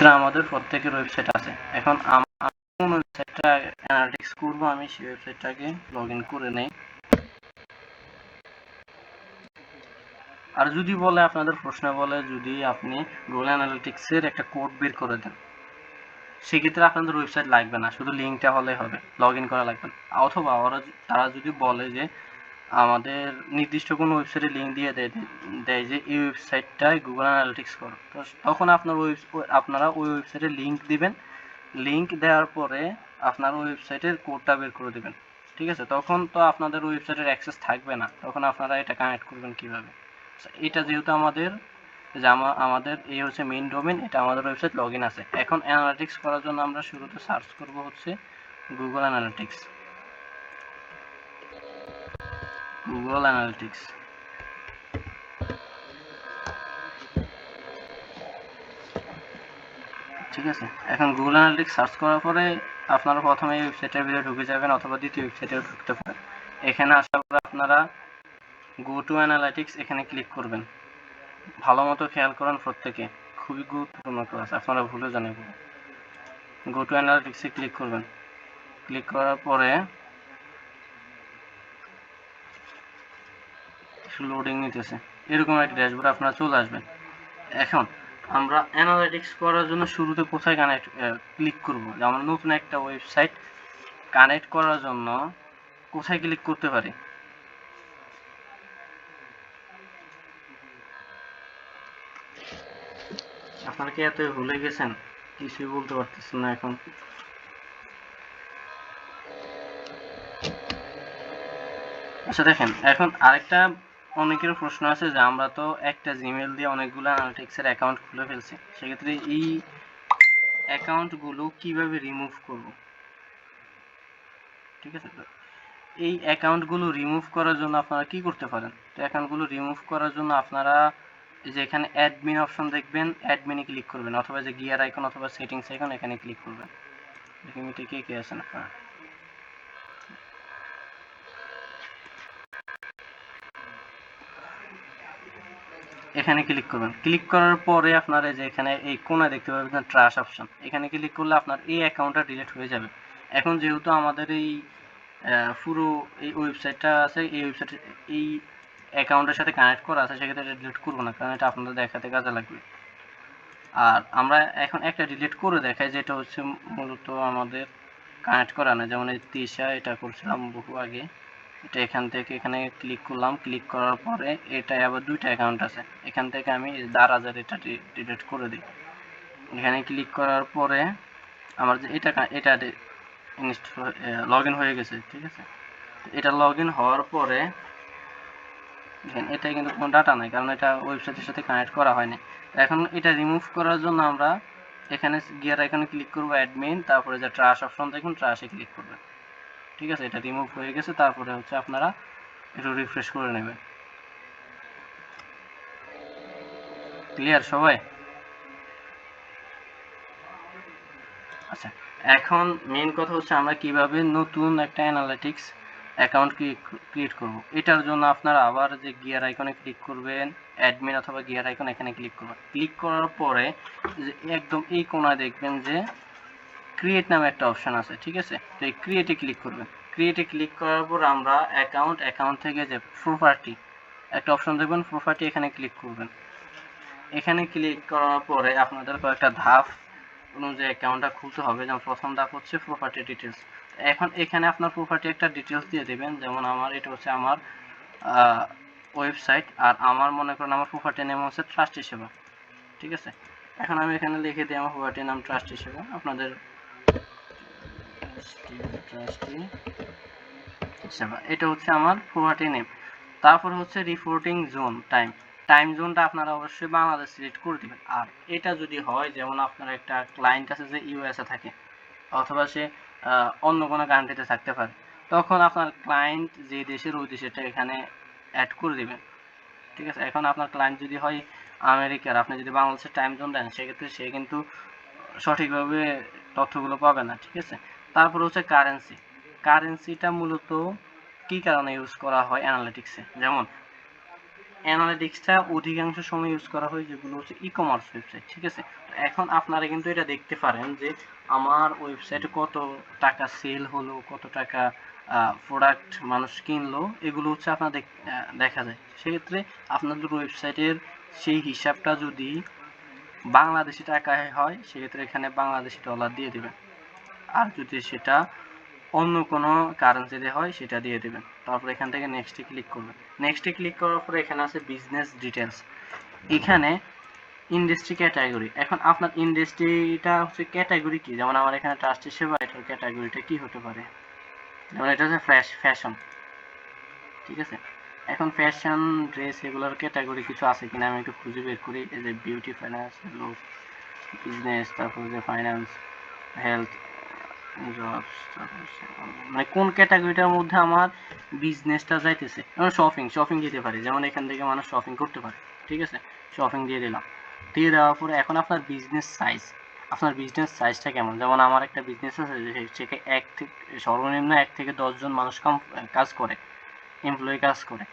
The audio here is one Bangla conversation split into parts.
সেক্ষেত্রে আমাদের প্রত্যেকের ওয়েবসাইট আছে। এখন কোন ওয়েবসাইটটা অ্যানালিটিক্স করব আমি সেই ওয়েবসাইটটাকে লগ ইন করে নেই। আর যদি বলে আপনাদের প্রশ্ন বলে যদি আপনি গুগল অ্যানালিটিক্সের একটা কোড বের করে দেন, সেক্ষেত্রে আপনাদের ওয়েবসাইট লাগবে না, শুধু লিঙ্কটা হলে হবে, লগ ইন করা লাগবে না। অথবা তারা যদি বলে যে আমাদের নির্দিষ্ট কোনো ওয়েবসাইটে লিঙ্ক দিয়ে দেয় যে এই ওয়েবসাইটটায় গুগল অ্যানালিটিক্স করো, তো তখন আপনারা ওই ওয়েবসাইটে লিঙ্ক দিবেন। লিঙ্ক দেওয়ার পরে আপনার ওয়েবসাইটের কোডটা বের করে দেবেন। ঠিক আছে, তখন তো আপনাদের ওয়েবসাইটের অ্যাক্সেস থাকবে না, তখন আপনারা এটা কানেক্ট করবেন কিভাবে? এটা যেহেতু আমাদের এই হচ্ছে মেইন ডোমেন, এটা আমাদের ওয়েবসাইট লগ ইন আছে। এখন অ্যানালিটিক্স করার জন্য আমরা শুরুতে সার্চ করব হচ্ছে গুগল অ্যানালিটিক্স। গুগল অ্যানালিটিক্স ঠিক আছে। এখন গুগল অ্যানালিটিক্স সার্চ করার পরে আপনারা প্রথমে এই ওয়েবসাইটের ভিতরে ঢুকে যাবেন অথবা দ্বিতীয় ওয়েবসাইটেও ঢুকতে পারেন। এখানে আসার পরে আপনারা গো টু অ্যানালিটিক্স এখানে ক্লিক করবেন। ভালো মতো খেয়াল করুন, প্রত্যেকে খুবই গুরুত্বপূর্ণ ক্লাস, আপনারা ভুলে জানেন। গো টু অ্যানালিটিক্সে ক্লিক করবেন। ক্লিক করার পরে লোডিং নিতেছে, এরকম একটা ড্যাশবোর্ড আপনারা চলে আসবেন। এখন আমরা অ্যানালিটিক্স করার জন্য শুরুতে কোথায় ক্লিক করব? যেমন নতুন একটা ওয়েবসাইট কানেক্ট করার জন্য কোথায় ক্লিক করতে পারি? আপনারা কি এত ভুলে গেছেন, কিছুই বলতে পারতেছেন না এখন? আচ্ছা দেখেন, এখন আরেকটা অনেকের প্রশ্ন আছে যে আমরা তো একটা জিমেল দিয়ে অনেকগুলো অ্যানালিটিক্সের অ্যাকাউন্ট খুলে ফেলছি, সেক্ষেত্রে এই অ্যাকাউন্টগুলো কিভাবে রিমুভ করব? ঠিক আছে, তো এই অ্যাকাউন্টগুলো রিমুভ করার জন্য আপনারা কি করতে পারেন? তো অ্যাকাউন্টগুলো রিমুভ করার জন্য আপনারা যে এখানে অ্যাডমিন অপশন দেখবেন, অ্যাডমিনে ক্লিক করবেন, অথবা যে গিয়ার আইকন অথবা সেটিংস আইকন এখানে ক্লিক করবেন। দেখি মিটে কে আছেন আপনারা। এখানে ক্লিক করবেন। ক্লিক করার পরে আপনারা যে এখানে এই কোণায় দেখতে পাবেন ট্রাশ অপশন, এখানে ক্লিক করলে আপনার এই অ্যাকাউন্টটা ডিলিট হয়ে যাবে। এখন যেহেতু আমাদের এই পুরো এই ওয়েবসাইটটা আছে, এই অ্যাকাউন্টের সাথে কানেক্ট করা আছে, সেক্ষেত্রে এটা ডিলিট করবো না, কারণ এটা আপনাদের দেখাতে কাজে লাগবে। আর আমরা এখন একটা ডিলিট করে দেখাই, যেটা হচ্ছে মূলত আমাদের কানেক্ট করা না। যেমন এই তিশা, এটা করছিলাম বহু আগে। এটা এখান থেকে এখানে ক্লিক করলাম, ক্লিক করার পরে এটাই আবার দুইটা অ্যাকাউন্ট আছে, এখান থেকে আমি দারাজের এটা ডিলিট করে দিই। এখানে ক্লিক করার পরে আমার যে এটা লগ ইন হয়ে গেছে। ঠিক আছে, এটা লগ ইন হওয়ার পরে দেখেন এটা কিন্তু কোনো ডাটা নাই, কারণ এটা ওয়েবসাইটের সাথে কানেক্ট করা হয়নি। এখন এটা রিমুভ করার জন্য আমরা এখানে গিয়ার আইকনে ক্লিক করব, অ্যাডমিন, তারপরে যে ট্রাশ অপশন দেখুন, ট্রাশে ক্লিক করবেন। ঠিক আছে, এটা রিমুভ হয়ে গেছে। তারপরে হচ্ছে আপনারা একটু রিফ্রেশ করে নেবেন। ক্লিয়ার সবাই? আচ্ছা, এখন মেইন কথা হচ্ছে আমরা কিভাবে নতুন একটা অ্যানালিটিক্স অ্যাকাউন্ট ক্রিয়েট করব। এটার জন্য আপনারা আবার যে গিয়ার আইকনে ক্লিক করবেন, অ্যাডমিন অথবা গিয়ার আইকন, এখানে ক্লিক করবেন। ক্লিক করার পরে যে একদম এই কোণায় দেখবেন যে ক্রিয়েট নামে একটা অপশন আছে। ঠিক আছে, তো এই ক্রিয়েটে ক্লিক করবেন। ক্রিয়েটে ক্লিক করার পর আমরা অ্যাকাউন্ট থেকে যে প্রপার্টি একটা অপশন দেখবেন, প্রপার্টি, এখানে ক্লিক করবেন। এখানে ক্লিক করার পরে আপনাদের কয়েকটা ধাপ অনুযায়ী অ্যাকাউন্টটা খুলতে হবে। যেমন প্রথম ধাপ হচ্ছে প্রপার্টি ডিটেলস। এখন এখানে আপনার প্রপার্টি একটা ডিটেলস দিয়ে দেবেন, যেমন এটা হচ্ছে আমার ওয়েবসাইট, আর আমার মনে করেন আমার প্রপার্টি নেম হচ্ছে ট্রাস্টি সেবা। ঠিক আছে, এখন আমি এখানে লিখে দিই আমার প্রপার্টির নাম ট্রাস্টি সেবা। আপনাদের ট্রাস্টি সেবা, এটা হচ্ছে আমার প্রপার্টি নেম। তারপর হচ্ছে রিপোর্টিং জোন টাইম জোনটা আপনারা অবশ্যই বাংলাদেশ সিলেক্ট করে দিবেন। আর এটা যদি হয়, যেমন আপনার একটা ক্লায়েন্ট আছে যে ইউএসএ থাকে, অথবা সে অন্য কোনো কান্ট্রিতে থাকতে পারে, তখন আপনার ক্লায়েন্ট যে দেশের, ওই দেশেরটা এখানে অ্যাড করে দিবেন। ঠিক আছে, এখন আপনার ক্লায়েন্ট যদি হয় আমেরিকার, আপনি যদি বাংলাদেশের টাইম জোন দেন, সেক্ষেত্রে সে কিন্তু সঠিকভাবে তথ্যগুলো পাবে না। ঠিক আছে, তারপর হচ্ছে কারেন্সিটা মূলত কি কারণে ইউজ করা হয় অ্যানালিটিক্সে? যেমন অ্যানালিটিক্সটা অধিকাংশ সময় ইউজ করা হয় যেগুলো হচ্ছে ই কমার্স ওয়েবসাইট। ঠিক আছে, এখন আপনারা কিন্তু এটা দেখতে পারেন যে আমার ওয়েবসাইটে কত টাকা সেল হলো, কত টাকা প্রোডাক্ট মানুষ কিনলো, এগুলো হচ্ছে আপনার দেখা যায়। সেক্ষেত্রে আপনাদের ওয়েবসাইটের সেই হিসাবটা যদি বাংলাদেশি টাকায় হয় সেক্ষেত্রে এখানে বাংলাদেশি ডলার দিয়ে দেবেন, আর যদি সেটা অন্য কোনো কারেন্সিতে হয় সেটা দিয়ে দেবেন। তারপর এখান থেকে নেক্সটে ক্লিক করবেন। নেক্সটে ক্লিক করার পরে এখানে আছে বিজনেস ডিটেলস, এখানে ইন্ডাস্ট্রি ক্যাটাগরি। এখন আপনার ইন্ডাস্ট্রিটা হচ্ছে ক্যাটাগরি কি, যেমন আমার এখানে ট্রাস্টেড সেবা, এটার ক্যাটাগরিটা কি হতে পারে, যেমন এটা হচ্ছে ফ্যাশন, ঠিক আছে। এখন ফ্যাশন, ড্রেস, এগুলোর ক্যাটাগরি কিছু আছে কিনা আমি একটু খুঁজে বের করি। এই যে বিউটি, ফাইন্যান্স, লুক, বিজনেস, তারপর যে ফাইন্যান্স, হেলথ, জবস, মানে কোন ক্যাটাগরিটার মধ্যে আমার বিজনেসটা যাইতেছে। যেমন শপিং দিতে পারি, যেমন এখান থেকে মানুষ শপিং করতে পারে, ঠিক আছে। শপিং দিয়ে দিলাম। দিয়ে দেওয়ার পরে এখন আপনার বিজনেস সাইজটা কেমন, যেমন আমার একটা বিজনেস আছে সেখানে সর্বনিম্ন 1 থেকে 10 জন মানুষ কাজ করে, এমপ্লয়ি কাজ করে।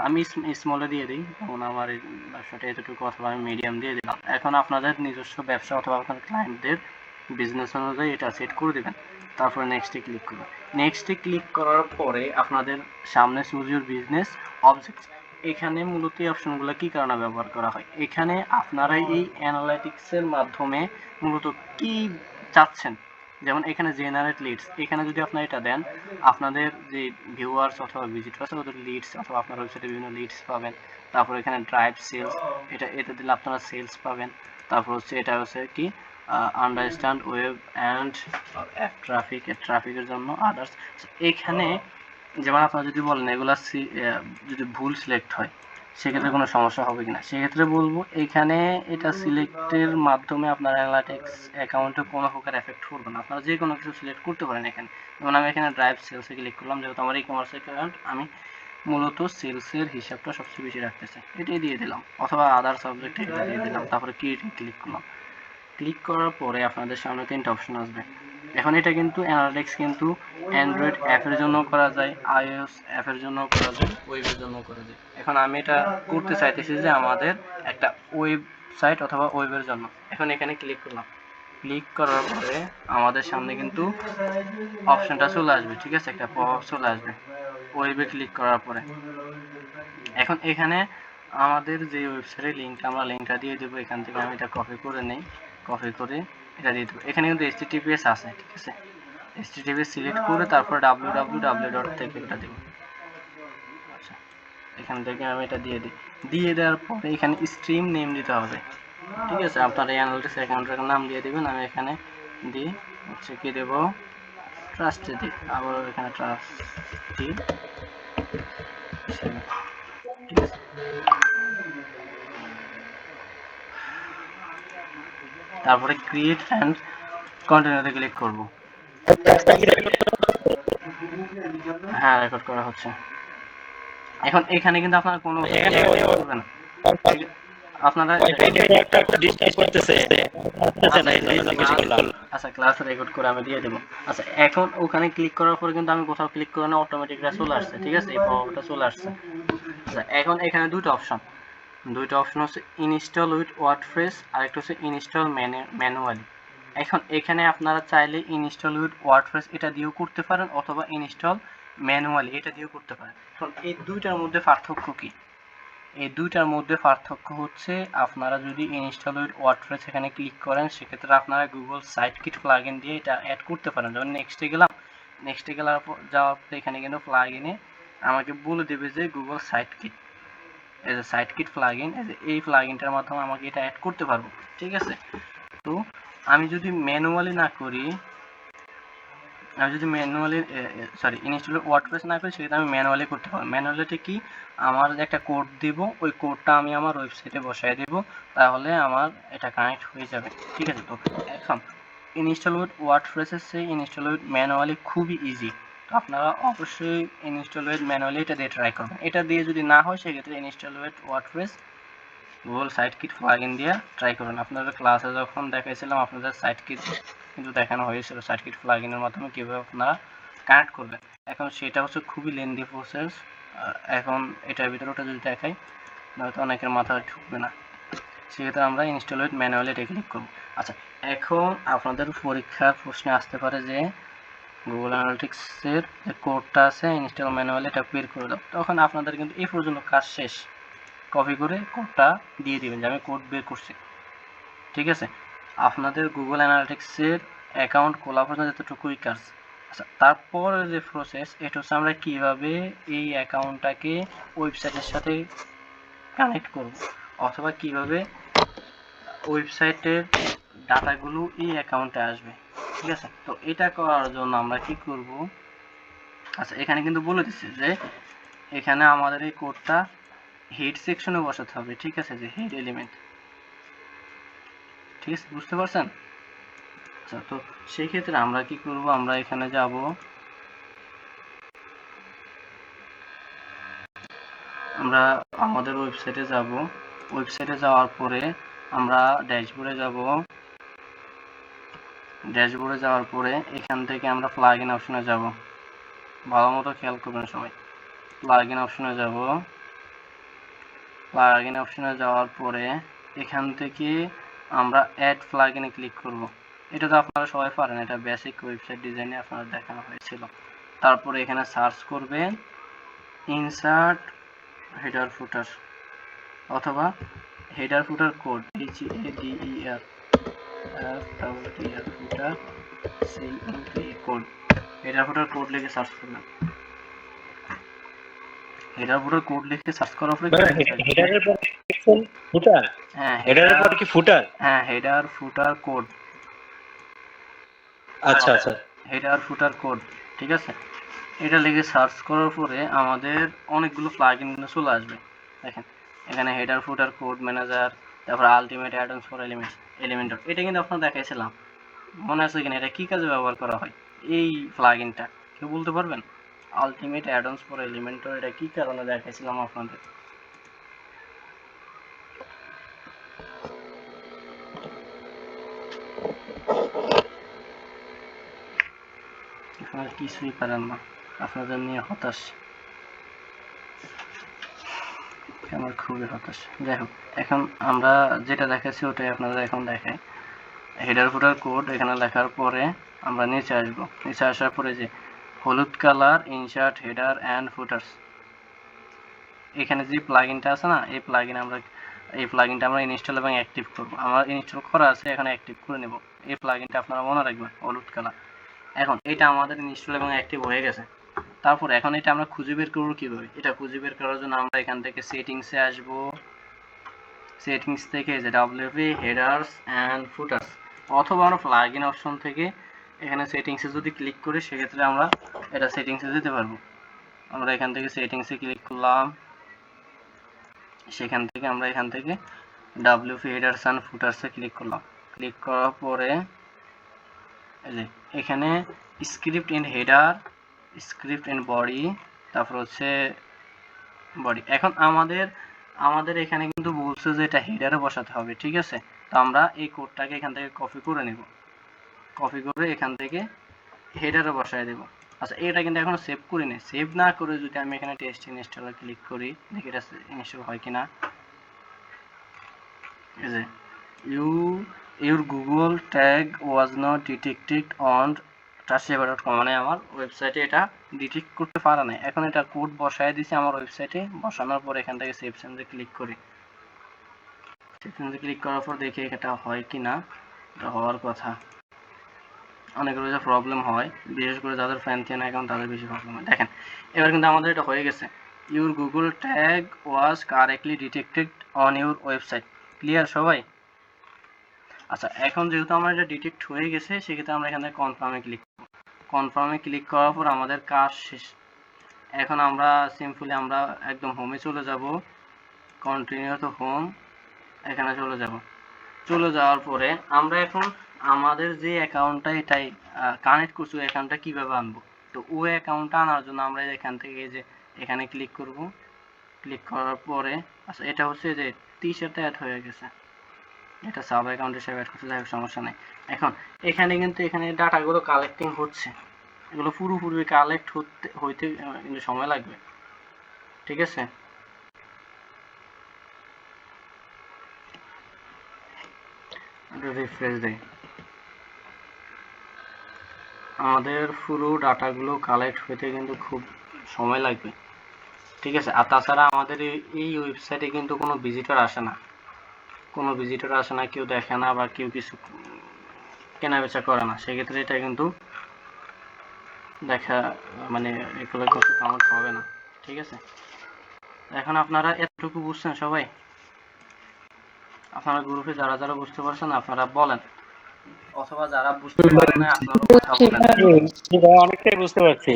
আমি স্মলে দিয়ে দিই, যেমন আমার এই ব্যবসাটা এতটুকু, অথবা আমি মিডিয়াম দিয়ে দিলাম। এখন আপনাদের নিজস্ব ব্যবসা অথবা আপনার ক্লায়েন্টদের বিজনেস অনুযায়ী এটা সেট করে দেবেন। তারপরে নেক্সটে ক্লিক করবেন। নেক্সটে ক্লিক করার পরে আপনাদের সামনে চুজ ইউর বিজনেস অবজেক্টস। এখানে মূলত এই অপশনগুলো কি কারণে ব্যবহার করা হয়, এখানে আপনারা এই অ্যানালাইটিক্সের মাধ্যমে মূলত কি চাচ্ছেন। যেমন এখানে জেনারেট লিডস, এখানে যদি আপনারা এটা দেন, আপনাদের যে ভিউয়ার্স অথবা ভিজিটর্স ওদের লিডস, অথবা আপনার ওয়েবসাইটে বিভিন্ন লিডস পাবেন। তারপর এখানে ড্রাইভ সেলস, এটা দিলে আপনারা সেলস পাবেন। তারপর হচ্ছে এটা হচ্ছে কি আন্ডারস্ট্যান্ড ওয়েব অ্যান্ড অ্যাপ ট্রাফিকের জন্য আদার্স। এখানে যেমন আপনারা যদি বলেন এগুলা যদি ভুল সিলেক্ট হয় সেক্ষেত্রে কোনো সমস্যা হবে কিনা, সেক্ষেত্রে বলবো এখানে এটা সিলেক্টের মাধ্যমে আপনার অ্যানালাইটিক্স অ্যাকাউন্টে কোনো প্রকার এফেক্ট করবে না। আপনারা যে কোনো কিছু সিলেক্ট করতে পারেন এখানে। যেমন আমি এখানে ড্রাইভ সেলসে ক্লিক করলাম, যেহেতু আমার ই কমার্স অ্যাকাউন্ট, আমি মূলত সেলসের হিসাবটা সবচেয়ে বেশি রাখতেছে, এটাই দিয়ে দিলাম, অথবা আদার সাবজেক্ট এটা দিয়ে দিলাম। তারপরে ক্রিয়েটিভ ক্লিক করলাম। ক্লিক করার পরে আপনাদের সামনে 3টা অপশন আসবে। এখন এটা কিন্তু অ্যানালিটিক্স কিন্তু অ্যান্ড্রয়েড অ্যাপের জন্য করা যায়, আইওএস অ্যাপের জন্য করা যায়, ওয়েবের জন্য করা যায়। এখন আমি এটা করতে চাইতেছি যে আমাদের একটা ওয়েবসাইট অথবা ওয়েবের জন্য। এখন এখানে ক্লিক করলাম। ক্লিক করার পরে আমাদের সামনে কিন্তু অপশনটা চলে আসবে, ঠিক আছে, একটা পপআপ চলে আসবে ওয়েবে ক্লিক করার পরে। এখন এখানে আমাদের যে ওয়েবসাইটের লিঙ্কটা, আমরা লিঙ্কটা দিয়ে দেবো। এখান থেকে আমি এটা কপি করে নেই, কপি করে এটা দিয়ে দেবো। এখানে কিন্তু HTTPS আছে, ঠিক আছে। HTTPS সিলেক্ট করে তারপর www থেকে এটা দেবো। আচ্ছা, এখান থেকে আমি এটা দিয়ে দিই। দিয়ে দেওয়ার পরে এখানে স্ট্রিম নেম দিতে হবে, ঠিক আছে। আপনার এই অ্যানালিটিক্স অ্যাকাউন্টের নাম দিয়ে দেবেন। আমি এখানে দিই হচ্ছে কি দেবো, ট্রাস্টে দিই, আবার এখানে ট্রাস্টি, ঠিক আছে। তারপরে ক্রিয়েট অ্যান্ড কন্টিনিউতে ক্লিক করব। হ্যাঁ, রেকর্ড করা হচ্ছে। এখন এখানে কিন্তু আপনারা কোনো করবেন না, আপনারা আচ্ছা ক্লাস রেকর্ড করে আমি দিয়ে দেবো। আচ্ছা, এখন ওখানে ক্লিক করার পরে কিন্তু আমি কোথাও ক্লিক করে না, অটোমেটিকলি চলে আসছে, ঠিক আছে, এই পাওয়ারটা চলে আসছে। আচ্ছা, এখন এখানে দুটো অপশন হচ্ছে ইনস্টল উইথ ওয়ার্ডপ্রেস, আর একটা হচ্ছে ইনস্টল ম্যানুয়ালি। এখন এখানে আপনারা চাইলে ইনস্টল উইথ ওয়ার্ডপ্রেস এটা দিয়েও করতে পারেন, অথবা ইনস্টল ম্যানুয়ালি এটা দিয়েও করতে পারেন। এখন এই দুইটার মধ্যে পার্থক্য কি, এই দুইটার মধ্যে পার্থক্য হচ্ছে আপনারা যদি ইনস্টল উইথ ওয়ার্ডপ্রেস এখানে ক্লিক করেন সেক্ষেত্রে আপনারা গুগল সাইটকিট প্লাগইন দিয়ে এটা অ্যাড করতে পারেন। যেমন নেক্সটে যাওয়ার পর এখানে কিন্তু প্লাগইনে আমাকে বলে দেবে যে গুগল সাইটকিট, এই যে সাইটকিট প্লাগইন, এই প্লাগইনটার মাধ্যমে আমাকে এটা অ্যাড করতে পারবো, ঠিক আছে। তো আমি যদি ম্যানুয়ালি না করি, ইনস্টল ওয়ার্ডপ্রেস না করি, সেটা আমি ম্যানুয়ালি করতে পারবো। ম্যানুয়ালিতে কি, আমার একটা কোড দিব, ওই কোডটা আমি আমার ওয়েবসাইটে বসাই দেব, তাহলে আমার এটা কানেক্ট হয়ে যাবে, ঠিক আছে। তো এখন ইনস্টল উইথ ওয়ার্ডপ্রেসের চেয়ে ইনস্টল উইথ ম্যানুয়ালি খুবই ইজি। তো আপনারা অবশ্যই ইনস্টল উইথ ম্যানুয়ালি এটা দিয়ে ট্রাই করবেন। এটা দিয়ে যদি না হয় সেক্ষেত্রে install with WordPress Google site kit plugin দিয়ে ট্রাই করুন। আপনাদের ক্লাসে যখন দেখাইছিলাম আপনাদের সাইটকিট কিন্তু দেখানো হয়েছিল, সাইটকিট প্লাগইনের মাধ্যমে কীভাবে আপনারা কানেক্ট করবেন। এখন সেটা হচ্ছে খুবই লেন্দি প্রসেস। এখন এটার ভিতরে ওটা যদি দেখাই তাহলে তো অনেকের মাথায় ঢুকবে না, সেক্ষেত্রে আমরা ইনস্টল উইথ ম্যানুয়ালি এটা ক্লিক করব। আচ্ছা, এখন আপনাদের পরীক্ষার প্রশ্নে আসতে পারে যে গুগল অ্যানালিটিক্সের যে কোডটা আছে ইনস্টল ম্যানুয়ালি এটা বের করে দাও। তখন আপনাদের কিন্তু এই পর্যন্ত কাজ শেষ, কপি করে কোডটা দিয়ে দিবেন যে আমি কোড বের করছি। ঠিক আছে, আপনাদের গুগল অ্যানালিটিক্সের অ্যাকাউন্ট খোলা পর্যন্ত যতটুকুই কাজ। আচ্ছা, তারপরে যে প্রসেস এটা হচ্ছে আমরা কিভাবে এই অ্যাকাউন্টটাকে ওয়েবসাইটের সাথে কানেক্ট করব, অথবা কিভাবে ওয়েবসাইটের ডাটাগুলো এই অ্যাকাউন্টে আসবে। ঠিক আছে, তো এটা করার জন্য আমরা কি করব। আচ্ছা, এখানে কিন্তু বলে দিচ্ছে যে এখানে আমাদের এই কোডটা হেড সেকশনে বসাতে হবে। ঠিক আছে, যে হেড এলিমেন্ট। ঠিক আছে, বুঝতে পারছেন? আচ্ছা, তো সেই ক্ষেত্রে আমরা কি করব, আমরা এখানে যাব, আমরা আমাদের ওয়েবসাইটে যাব। ওয়েবসাইটে যাওয়ার পরে আমরা ড্যাশবোর্ডে যাব। ড্যাশবোর্ডে যাওয়ার পরে এখান থেকে আমরা প্লাগইন অপশনে যাব। ভালো মতো খেয়াল করবেন সবাই। প্লাগইন অপশনে যাব। প্লাগইন অপশনে যাওয়ার পরে এখান থেকে আমরা অ্যাড প্লাগইনে ক্লিক করব। এটা তো আপনারা সবাই পারেন, এটা বেসিক ওয়েবসাইট ডিজাইনে আপনারা দেখানো হয়েছিল। তারপরে এখানে সার্চ করবেন ইনসার্ট হেডার ফুটার অথবা হেডার ফুটার কোড, HEADER ফুটার কোড। হেডার ফুটার কোড লিখে সার্চ করবেন। হেডার ফুটার কোড লিখে সার্চ করার পরে হেডারের পর ফুটার, হ্যাঁ হেডারের পর কি ফুটার, হ্যাঁ হেডার ফুটার কোড। আচ্ছা আচ্ছা, হেডার ফুটার কোড। ঠিক আছে, এটা লিখে সার্চ করার পরে আমাদের অনেকগুলো প্লাগইন চলে আসবে। দেখেন এখানে হেডার ফুটার কোড ম্যানেজার, তারপর আলটিমেট অ্যাডঅনস ফর এলিমেন্টর। এটা কিন্তু আপনারা দেখাইছিলাম, মনে আছে কিনা? এটা কি কাজে ব্যবহার করা হয় এই প্লাগইনটা, কেউ বলতে পারবেন? আলটিমেট অ্যাডঅনস ফর এলিমেন্টর এটা কি কারণে দেখাইছিলাম আপনাদের? আপনারা কিছুই পারেন না, আপনাদের নিয়ে হতাশ, আমার খুবই হতাশ। যাই হোক, এখন আমরা যেটা দেখাচ্ছি ওটাই আপনারা এখন দেখাই। হেডার ফুটার কোড এখানে লেখার পরে আমরা নিচে আসব। নিচে আসার পরে যে হলুদ colour insert header and footers, এখানে যে প্লাগইনটা আছে না, এই প্লাগইনটা আমরা ইনস্টল এবং অ্যাক্টিভ করব। আমার ইনস্টল করা আছে, এখানে অ্যাক্টিভ করে নেব। এই প্লাগইনটা আপনারা মনে রাখবেন, হলুদ কালার। এখন এটা আমাদের ইনস্টল এবং অ্যাক্টিভ হয়ে গেছে। তারপর এখন এটা আমরা খুঁজে বের করব কিভাবে? এটা খুঁজে বের করার জন্য আমরা এখান থেকে সেটিংসে আসব। সেটিংস থেকে যে WP হেডার্স অ্যান্ড ফুটার্স, অথবা আমরা প্লাগইন অপশন থেকে এখানে সেটিংসে যদি ক্লিক করি সেক্ষেত্রে আমরা এটা সেটিংসে যেতে পারবো। আমরা এখান থেকে সেটিংসে ক্লিক করলাম, সেখান থেকে আমরা এখান থেকে WP হেডার্স অ্যান্ড ফুটার্সে ক্লিক করলাম। ক্লিক করার পরে এই যে এখানে script in header, script in body, তারপর হচ্ছে বডি। এখন আমাদের এখানে কিন্তু বলছে যে এটা হেডারে বসাতে হবে। ঠিক আছে, তো আমরা এই কোডটাকে এখান থেকে কপি করে নেব। কপি করে এখান থেকে হেডারে বসায় দেব। আচ্ছা, এটা কিন্তু এখনো সেভ করি নাই। সেভ না করে যদি আমি এখানে টেস্ট ইনস্টলে ক্লিক করি, দেখি এটা ইনস্টল হয় কিনা। এই যে your Google tag was not detected on trustsaver.com, মানে আমার ওয়েবসাইটে এটা ডিটেক্ট করতে পারে না। এখন এটা কোড বসায় দিছি আমার ওয়েবসাইটে, বসানোর পর এখান থেকে সেভ চেঞ্জে ক্লিক করি। সেভ চেঞ্জে ক্লিক করার পর দেখি এটা হয় কিনা। এটা হওয়ার কথা। অনেকের যে প্রবলেম হয়, বিশেষ করে যাদের ফ্যানথিয়ান অ্যাকাউন্ট তাদের বেশি প্রবলেম হয়। দেখেন এবার কিন্তু আমাদের এটা হয়ে গেছে। Your Google tag was correctly detected on your website. Clear সবাই? আচ্ছা, এখন যেহেতু আমার এটা ডিটেক্ট হয়ে গেছে সেক্ষেত্রে আমরা এখানে কনফার্মে ক্লিক করব। কনফার্মে ক্লিক করার পর আমাদের কাজ শেষ। এখন আমরা সিম্পলি আমরা একদম হোমে চলে যাব। কন্টিনিউ টু হোম, এখানে চলে যাব। চলে যাওয়ার পরে আমরা এখন আমাদের যে অ্যাকাউন্টটা এটাই কানেক্ট করছি, ওই অ্যাকাউন্টটা কীভাবে আনবো? তো ওই অ্যাকাউন্টটা আনার জন্য আমরা এখান থেকে যে এখানে ক্লিক করব। ক্লিক করার পরে আচ্ছা, এটা হচ্ছে যে টি-শার্টে অ্যাড হয়ে গেছে, এটা সাব অ্যাকাউন্ট হিসেবে অ্যাড করতে, যাই হোক সমস্যা নেই। এখন এখানে কিন্তু এখানে ডাটাগুলো কালেক্টিং হচ্ছে, এগুলো পুরোপুরি কালেক্ট হইতে কিন্তু সময় লাগবে। ঠিক আছে, রিফ্রেশ দেই, আমাদের পুরো ডাটাগুলো কালেক্ট হতে কিন্তু খুব সময় লাগবে। ঠিক আছে, আর তাছাড়া আমাদের এই ওয়েবসাইটে কিন্তু কোনো ভিজিটর আসে না, কেউ দেখে না বা কেউ কিছু কেনাবেচা করে না, সেক্ষেত্রে এটা কিন্তু দেখা মানে এগুলো কিন্তু কাউন্ট হবে না। ঠিক আছে, এখন আপনারা এতটুকু বুঝছেন সবাই? আপনারা গ্রুপে যারা যারা বুঝতে পারছেন আপনারা বলেন, অথবা যারা বুঝতে পারেন না আপনারাও কথা বলেন। অনেকটাই বুঝতে পারছি।